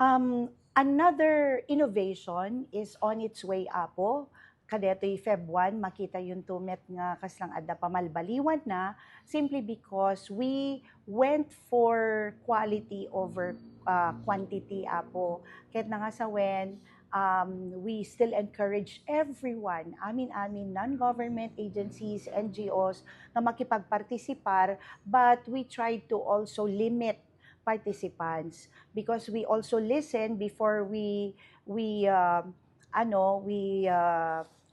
Another innovation is on its way apo. Kadeto'y Feb 1, makita yung tumet nga kaslang adda pamalbaliwan na simply because we went for quality over quantity apo. Kahit na nga sa when, we still encourage everyone, amin-amin, non-government agencies, NGOs, na makipagpartisipar, but we tried to also limit participants because we also listen before we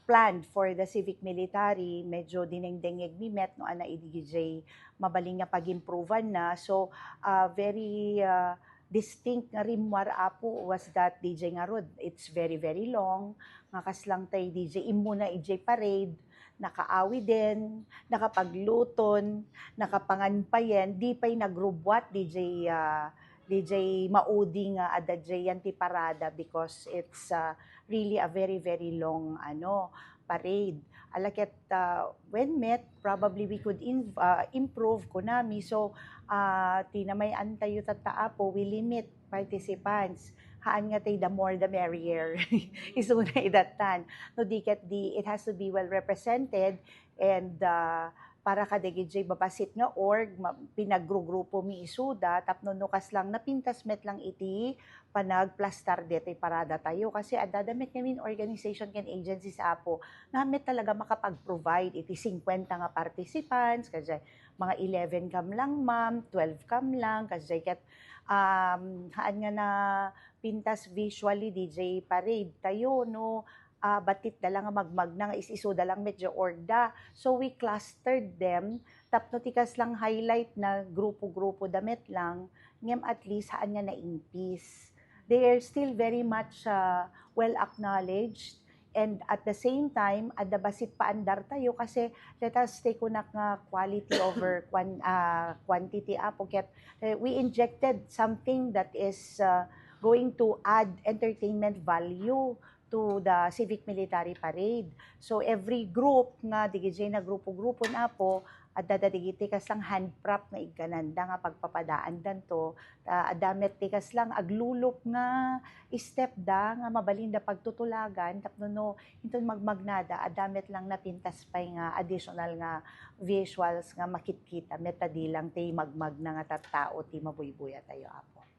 planned for the civic military. Medyo dinengdengeg mi met no ana idigijay mabaling nga pag-improvean na. So very distinct nga rimwar apo was that DJ nga rod. It's very very long nga kaslang tay DJ imuna ijay parade, nakaawi din, nakapagluton, nakapanganpayen, di pa'y nagrubwat DJ maudi nga adadjay yan ti parada because it's really a very very long parade. Alakit when met, probably we could improve kunami. So tinamay antayo tataapo, we limit participants. Haan nga tay the more the merrier. Isunay datan. No diket it has to be well represented and para kadagijay babasit nga org pinaggrupo mi isuda tapno nukas lang napintas met lang iti panagplastar detoy parada tayo kasi adadamit ngamin organization ken agencies apo namet talaga makapag-provide iti 50 nga participants kasi mga 11 kam lang ma'am, 12 kam lang kasi ket haan nga na pintas visually DJ parade tayo no batit dala nga magmag na nga isiso dalang medyo orda. So we clustered them. Tapno tikas lang highlight na grupo-grupo damit lang. Ngem at least haan nga na-impis. They are still very much well acknowledged. And at the same time, adda basit paandar tayo kasi let us take unak nga quality over quantity apo ket we injected something that is going to add entertainment value to the civic military parade. So every group nga digijay na grupo-grupo na po at dadadigiti kas lang hand prop nga igkananda nga pagpapadaan danto adamet tikas lang aglulop nga step da nga mabalinda pagtutulagan tapno no hinton magmagnada adamet lang napintas pay nga additional nga visuals nga makitkita metadi lang tay magmag na nga tattao ti mabuybuya tayo apo.